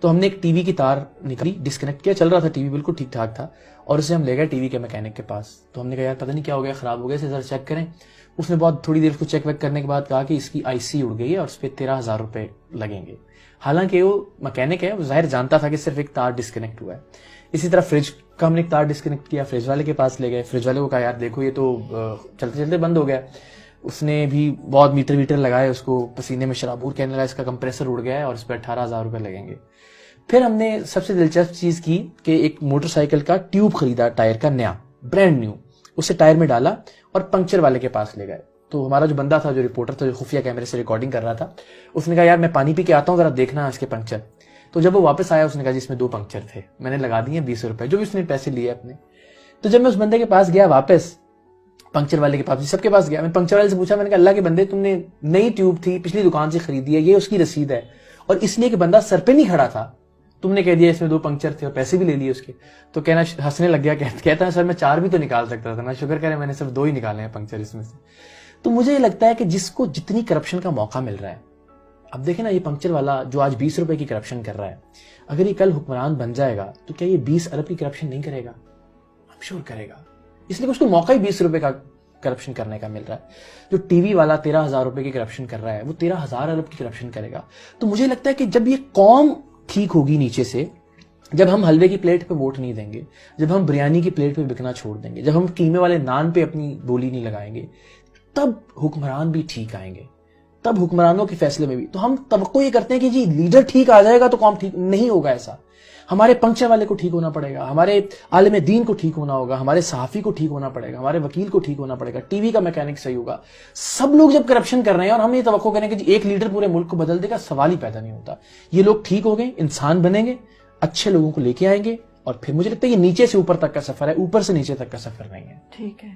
تو ہم نے ایک ٹی وی کی تار نکالی, ڈسکنیکٹ کیا, چل رہا تھا ٹی وی بالکل ٹھیک ٹھاک تھا, اور اسے ہم لے گئے ٹی وی کے میکینک کے پاس. تو ہم نے کہا یار پتہ نہیں کیا ہو گیا, خراب ہو گیا, اسے ذرا چیک کریں. اس نے بہت تھوڑی دیر اس کو چیک ویک کرنے کے بعد کہا کہ اس کی آئی سی اڑ گئی ہے اور اس پہ 13,000 روپے لگیں گے. حالانکہ وہ میکینک ہے, وہ ظاہر جانتا تھا کہ صرف ایک تار ڈسکنیکٹ ہوا ہے. اسی طرح فریج کا ہم نے ایک تار ڈسکنیکٹ کیا, فریج والے کے پاس لے گئے, فریج والے کو کہا یار دیکھو یہ تو چلتے چلتے بند ہو گیا. اس نے بھی بہت میٹر لگائے, اس کو پسینے میں شرابور کہنے لگا اس کا کمپریسر اڑ گیا ہے اور اس پہ 18,000 روپے لگیں گے. پھر ہم نے سب سے دلچسپ چیز کی کہ ایک موٹر سائیکل کا ٹیوب خریدا, ٹائر کا نیا, برانڈ نیو, اسے ٹائر میں ڈالا اور پنکچر والے کے پاس لے گئے. تو ہمارا جو بندہ تھا, جو رپورٹر تھا, جو خفیہ کیمرے سے ریکارڈنگ کر رہا تھا, اس نے کہا یار میں پانی پی کے آتا ہوں, ذرا دیکھنا اس کے پنکچر. تو جب وہ واپس آیا اس نے کہا جی اس میں 2 پنکچر تھے, میں نے لگا دیے 20 روپے, جو بھی اس نے پیسے لیے اپنے. تو جب میں اس بندے کے پاس گیا واپس, پنکچر والے کے پاس, سب کے پاس گیا, میں پنکچر والے سے پوچھا, میں نے کہا اللہ کے بندے تم نے نئی ٹیوب تھی, پچھلی دکان سے خریدی ہے, یہ اس کی رسید ہے, اور اس لیے کہ بندہ سر پہ نہیں کھڑا تھا تم نے کہہ دیا اس میں 2 پنکچر تھے اور پیسے بھی لے لیے اس کے. تو کہنا ہنسنے لگ گیا, کہتا ہے سر میں 4 بھی تو نکال سکتا تھا, میں شکر کرے میں نے صرف 2 ہی نکالے ہیں پنکچر اس میں سے. تو مجھے یہ لگتا ہے کہ جس کو جتنی کرپشن کا موقع مل رہا ہے, اب دیکھیں نا یہ پنکچر والا جو آج 20 روپے کی کرپشن کر رہا ہے, اگر یہ کل حکمران بن جائے گا تو کیا یہ 20 ارب کی کرپشن نہیں کرے گا؟ ہم شور کرے گا, اس لیے اس کو موقع ہی 20 روپے کا کرپشن کرنے کا مل رہا ہے. جو ٹی وی والا 13,000 روپے کی کرپشن کر رہا ہے, وہ 13,000 ارب کی کرپشن کرے گا. تو مجھے لگتا ہے کہ جب یہ قوم ٹھیک ہوگی نیچے سے, جب ہم حلوے کی پلیٹ پہ ووٹ نہیں دیں گے, جب ہم بریانی کی پلیٹ پہ بکنا چھوڑ دیں گے, جب ہم قیمے والے نان پہ اپنی بولی نہیں لگائیں گے, تب حکمران بھی ٹھیک آئیں گے, تب حکمرانوں کے فیصلے میں بھی. تو ہم توقع یہ کرتے ہیں کہ جی لیڈر ٹھیک آ جائے گا تو قوم ٹھیک نہیں ہوگا. ایسا ہمارے پنکچر والے کو ٹھیک ہونا پڑے گا, ہمارے عالم دین کو ٹھیک ہونا ہوگا, ہمارے صحافی کو ٹھیک ہونا پڑے گا, ہمارے وکیل کو ٹھیک ہونا پڑے گا, ٹی وی کا میکینک صحیح ہوگا. سب لوگ جب کرپشن کر رہے ہیں اور ہم یہ توقع کریں کہ جی ایک لیڈر پورے ملک کو بدل دے گا, سوال ہی پیدا نہیں ہوتا. یہ لوگ ٹھیک ہو گئے, انسان بنیں گے, اچھے لوگوں کو لے کے آئیں گے, اور پھر مجھے لگتا ہے یہ نیچے سے اوپر تک کا سفر ہے, اوپر سے نیچے تک کا سفر نہیں ہے. ٹھیک ہے.